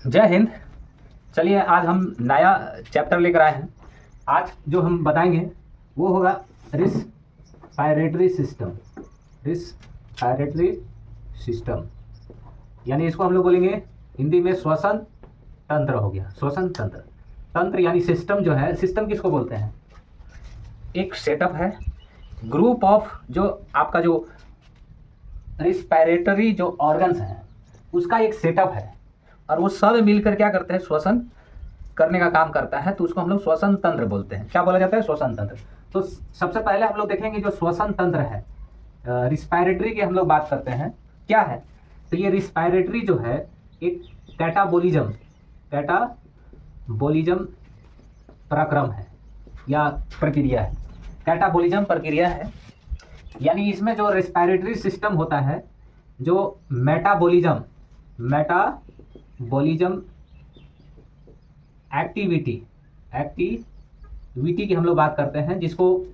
जय हिंद। चलिए आज हम नया चैप्टर लेकर आए हैं। आज जो हम बताएंगे वो होगा रिस्पायरेटरी सिस्टम। रिस्पायरेटरी सिस्टम यानी इसको हम लोग बोलेंगे हिंदी में श्वसन तंत्र हो गया। श्वसन तंत्र, तंत्र यानी सिस्टम जो है, सिस्टम किसको बोलते हैं? एक सेटअप है, ग्रुप ऑफ जो आपका जो रिस्पायरेटरी जो ऑर्गन्स हैं उसका एक सेटअप है और वो सब मिलकर क्या करते हैं? श्वसन करने का काम करता है, तो उसको हम लोग श्वसन तंत्र बोलते हैं। क्या बोला जाता है? श्वसन तंत्र। तो सबसे पहले हम लोग देखेंगे जो श्वसन तंत्र है, रिस्पायरेटरी की हम लोग बात करते हैं क्या है। तो ये रिस्पायरेटरी जो है एक कैटाबोलिज्म प्रक्रम है या प्रक्रिया है। कैटाबोलिज्म प्रक्रिया है यानी इसमें जो रिस्पायरेटरी सिस्टम होता है, जो मेटाबोलिज्म एक्टिविटी की हम लोग बात करते हैं, जिसको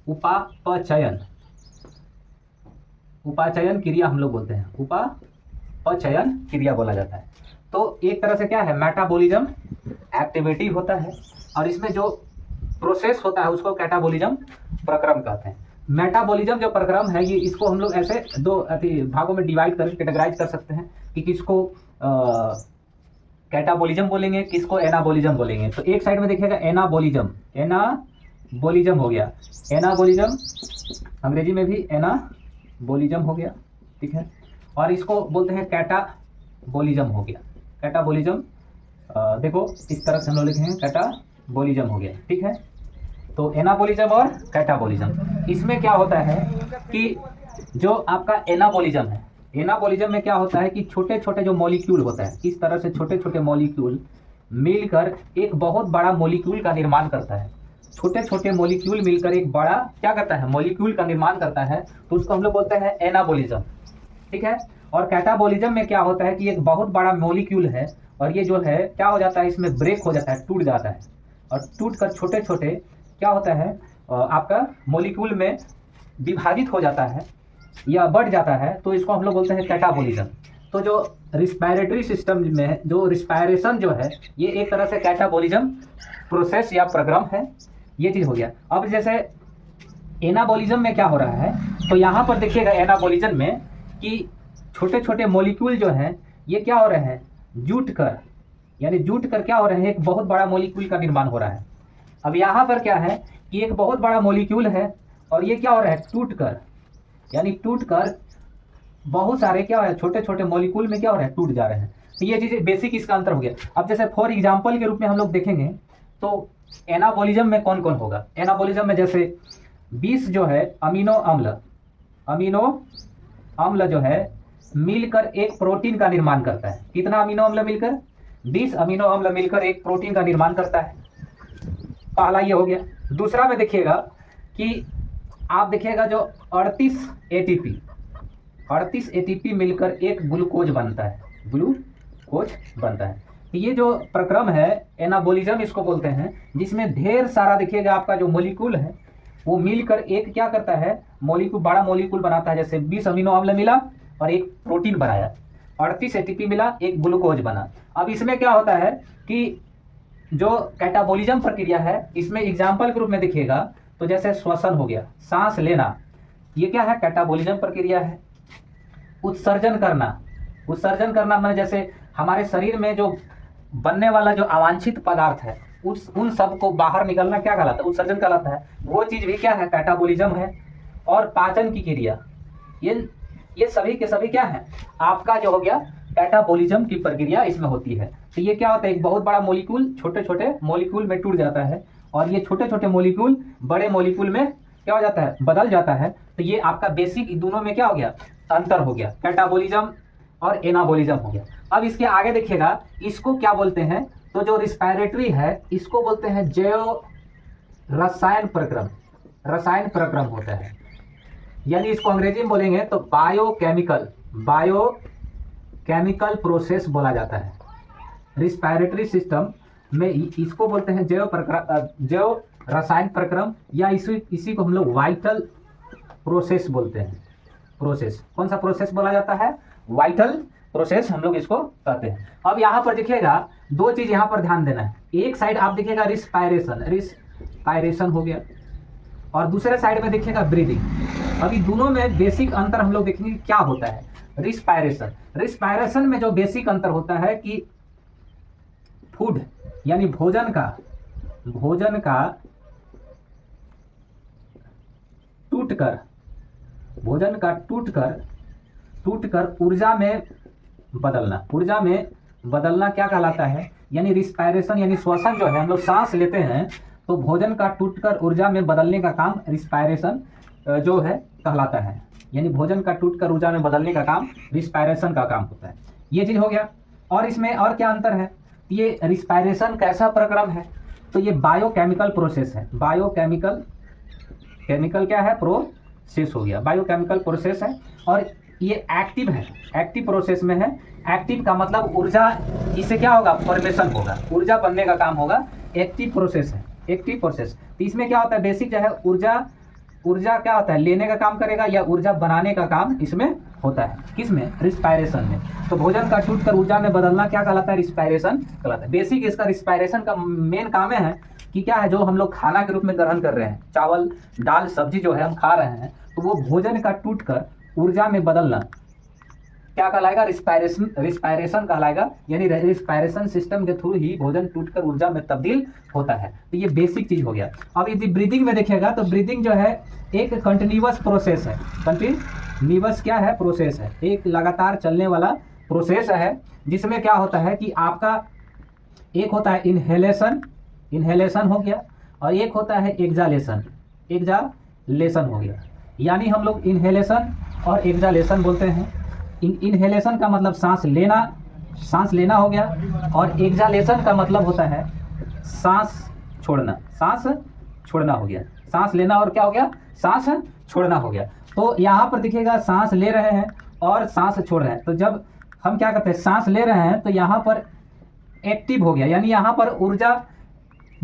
उपापचयन क्रिया हम लोग बोलते हैं। उपापचयन क्रिया बोला जाता है। तो एक तरह से क्या है? मेटाबॉलिज्म एक्टिविटी होता है और इसमें जो प्रोसेस होता है उसको कैटाबॉलिज्म प्रक्रम कहते हैं। मेटाबॉलिज्म जो प्रक्रम है ये इसको हम लोग ऐसे दो भागों में डिवाइड कर कैटेगराइज कर सकते हैं कि किसको कैटाबॉलिज्म बोलेंगे, किसको एनाबॉलिज्म बोलेंगे। तो एक साइड में देखिएगा एनाबॉलिज्म हो गया। एनाबॉलिज्म अंग्रेजी में भी एनाबॉलिज्म हो गया, ठीक है। और इसको बोलते हैं कैटाबॉलिज्म हो गया। कैटाबॉलिज्म देखो इस तरह से हम लोग लिखेंगे, कैटाबॉलिज्म हो गया, ठीक है। तो एनाबॉलिज्म और कैटाबॉलिज्म, इसमें क्या होता है कि जो आपका एनाबॉलिज्म है, एनाबॉलिज्म में क्या होता है कि छोटे छोटे जो मॉलिक्यूल होता है, इस तरह से छोटे छोटे मॉलिक्यूल मिलकर एक बहुत बड़ा मॉलिक्यूल का निर्माण करता है। छोटे छोटे मॉलिक्यूल मिलकर एक बड़ा क्या करता है? मॉलिक्यूल का निर्माण करता है, तो उसको हम लोग बोलते हैं एनाबॉलिज्म, ठीक है। और कैटाबॉलिज्म में क्या होता है कि एक बहुत बड़ा मॉलिक्यूल है और ये जो है क्या हो जाता है, इसमें ब्रेक हो जाता है, टूट जाता है और टूट कर छोटे छोटे क्या होता है आपका मॉलिक्यूल में विभाजित हो जाता है या बढ़ जाता है, तो इसको हम लोग बोलते हैं कैटाबॉलिज्म। तो जो रिस्पायरेटरी सिस्टम में जो रिस्पायरेशन जो है ये एक तरह से कैटाबॉलिज्म प्रोसेस या प्रोग्राम है, ये चीज़ हो गया। अब जैसे एनाबॉलिज्म में क्या हो रहा है, तो यहाँ पर देखिएगा एनाबॉलिज्म में कि छोटे छोटे मॉलिक्यूल जो हैं ये क्या हो रहे हैं? जुट कर क्या हो रहे हैं? एक बहुत बड़ा मॉलिक्यूल का निर्माण हो रहा है। अब यहाँ पर क्या है कि एक बहुत बड़ा मॉलिक्यूल है और ये क्या हो रहा है? टूट कर बहुत सारे क्या हो रहा है? छोटे छोटे मॉलिक्यूल में क्या हो रहा है? टूट जा रहे हैं। तो ये चीज़ बेसिक इसका अंतर हो गया। अब जैसे फॉर एग्जांपल के रूप में हम लोग देखेंगे तो एनाबॉलिज्म में कौन कौन होगा? एनाबॉलिज्म में जैसे 20 जो है अमीनो अम्ल जो है मिलकर एक प्रोटीन का निर्माण करता है। कितना अमीनो अम्ल मिलकर? 20 अमीनो अम्ल मिलकर एक प्रोटीन का निर्माण करता है। पहला ये हो गया। दूसरा में देखिएगा कि आप देखिएगा जो 38 एटीपी मिलकर एक ग्लूकोज बनता है। ये जो प्रक्रम है एनाबॉलिज्म इसको बोलते हैं, जिसमें ढेर सारा देखिएगा आपका जो मॉलिक्यूल है वो मिलकर एक क्या करता है? बड़ा मॉलिक्यूल बनाता है। जैसे 20 अमीनो अम्ल मिला और एक प्रोटीन बनाया, 38 एटीपी मिला, एक ग्लूकोज बना। अब इसमें क्या होता है कि जो कैटाबॉलिज्म प्रक्रिया है इसमें एग्जाम्पल के रूप में देखिएगा तो जैसे श्वसन हो गया, सांस लेना, ये क्या है? कैटाबॉलिज्म प्रक्रिया है। उत्सर्जन करना माने जैसे हमारे शरीर में जो बनने वाला जो अवांछित पदार्थ है उन सब को बाहर निकलना क्या कहलाता है? उत्सर्जन कहलाता है। वो चीज़ भी क्या है? कैटाबॉलिज्म है। और पाचन की क्रिया, ये सभी के सभी क्या है? आपका जो हो गया कैटाबॉलिज्म की प्रक्रिया इसमें होती है। तो ये क्या होता है? एक बहुत बड़ा मॉलिक्यूल छोटे छोटे मॉलिक्यूल में टूट जाता है और ये छोटे छोटे मॉलिक्यूल बड़े मॉलिक्यूल में क्या हो जाता है? बदल जाता है। तो ये आपका बेसिक दोनों में क्या हो गया? अंतर हो गया। कैटाबॉलिज्म और एनाबॉलिज्म हो गया। अब इसके आगे देखिएगा इसको क्या बोलते हैं? तो जो रिस्पायरेटरी है इसको बोलते हैं जैव रसायन प्रक्रम होता है। यानी इसको अंग्रेजी में बोलेंगे तो बायोकेमिकल प्रोसेस बोला जाता है। रिस्पायरेटरी सिस्टम में इसको बोलते हैं जैव रसायन प्रक्रम या इसी को हम लोग वाइटल प्रोसेस बोलते हैं। प्रोसेस कौन सा प्रोसेस बोला जाता है? वाइटल प्रोसेस हम लोग इसको कहते हैं। अब यहाँ पर देखिएगा दो चीज यहाँ पर ध्यान देना है। एक साइड आप देखिएगा रिस्पायरेशन हो गया और दूसरे साइड में देखिएगा ब्रीदिंग। अभी दोनों में बेसिक अंतर हम लोग देखेंगे क्या होता है। रिस्पायरेशन में जो बेसिक अंतर होता है कि फूड यानी भोजन का टूटकर ऊर्जा में बदलना क्या कहलाता है, यानी रिस्पायरेशन यानी श्वसन जो है, हम लोग सांस लेते हैं तो भोजन का टूटकर ऊर्जा में बदलने का काम रिस्पायरेशन जो है कहलाता है। यानी भोजन का टूटकर ऊर्जा में बदलने का काम रिस्पायरेशन का काम होता है। ये चीज हो गया। और इसमें और क्या अंतर है, ये रिस्पायरेशन कैसा प्रक्रम है, तो ये बायोकेमिकल प्रोसेस है। केमिकल क्या है, प्रोसेस हो गया, बायोकेमिकल प्रोसेस है। और ये एक्टिव है, एक्टिव प्रोसेस में है। एक्टिव का मतलब ऊर्जा, इससे क्या होगा, फॉर्मेशन होगा, ऊर्जा बनने का काम होगा। एक्टिव प्रोसेस है, एक्टिव प्रोसेस। तो इसमें क्या होता है, बेसिक जो है ऊर्जा क्या होता है, लेने का काम करेगा या ऊर्जा बनाने का काम इसमें होता है। किसमें, रिस्पायरेशन में। तो भोजन का टूटकर ऊर्जा में बदलना क्या कहलाता है, रिस्पायरेशन कहलाता है। बेसिक इसका रिस्पायरेशन का मेन काम है कि क्या है, जो हम लोग खाना के रूप में ग्रहण कर रहे हैं, चावल दाल सब्जी जो है हम खा रहे हैं, तो वो भोजन का टूटकर ऊर्जा में बदलना क्या कहलाएगा, रिस्पायरेशन कहलाएगा। यानी रिस्पायरेशन सिस्टम के थ्रू ही भोजन टूटकर ऊर्जा में तब्दील होता है। तो ये बेसिक चीज हो गया। अब यदि ब्रीदिंग में देखिएगा तो ब्रीदिंग जो है एक कंटिन्यूअस प्रोसेस है। कंटिन्यूअस क्या है, प्रोसेस है, एक लगातार चलने वाला प्रोसेस है, जिसमें क्या होता है कि आपका एक होता है इनहेलेशन हो गया और एक होता है एक्जालेशन हो गया। यानी हम लोग इनहेलेशन और एक्जालेशन बोलते हैं। इनहेलेशन का मतलब सांस लेना हो गया और एक्जालेशन का मतलब होता है सांस छोड़ना हो गया। सांस लेना और क्या हो गया, सांस छोड़ना हो गया। तो यहाँ पर देखिएगा सांस ले रहे हैं और सांस छोड़ रहे हैं। तो जब हम क्या करते हैं, सांस ले रहे हैं तो यहाँ पर एक्टिव हो गया, यानी यहाँ पर ऊर्जा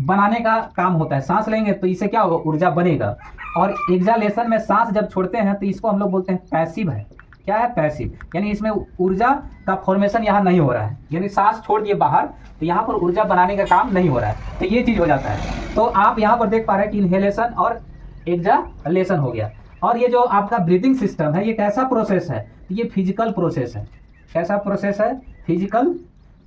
बनाने का काम होता है। सांस लेंगे तो इससे क्या होगा, ऊर्जा बनेगा। और एक्जालेशन में सांस जब छोड़ते हैं तो इसको हम लोग बोलते हैं पैसिव है। क्या है, पैसिव, यानी इसमें ऊर्जा का फॉर्मेशन यहाँ नहीं हो रहा है, यानी सांस छोड़ दिए बाहर तो यहाँ पर ऊर्जा बनाने का काम नहीं हो रहा है। तो ये चीज हो जाता है। तो आप यहाँ पर देख पा रहे हैं कि इनहेलेशन और एक्जालेशन हो गया। और ये जो आपका ब्रीदिंग सिस्टम है, ये कैसा प्रोसेस है, ये फिजिकल प्रोसेस है। कैसा प्रोसेस है, फिजिकल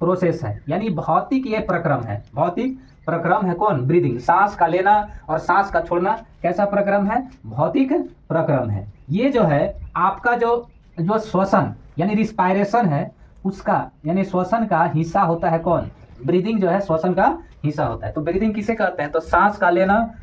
प्रोसेस है, यानी भौतिक ये प्रक्रम है। भौतिक प्रक्रम है कौन, ब्रीदिंग, सांस का लेना और सांस का छोड़ना। कैसा प्रक्रम है, भौतिक प्रक्रम है। ये जो है आपका जो श्वसन यानी रिस्पायरेशन है उसका, यानी श्वसन का हिस्सा होता है कौन, ब्रीदिंग जो है श्वसन का हिस्सा होता है। तो ब्रीदिंग किसे कहते हैं, तो सांस का लेना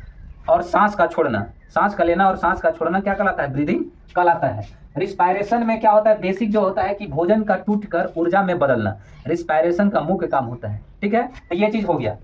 और सांस का छोड़ना। सांस का लेना और सांस का छोड़ना क्या कहलाता है, ब्रीदिंग कहलाता है। रिस्पायरेशन में क्या होता है, बेसिक जो होता है कि भोजन का टूटकर ऊर्जा में बदलना, रिस्पायरेशन का मुख्य काम होता है। ठीक है, तो ये चीज हो गया।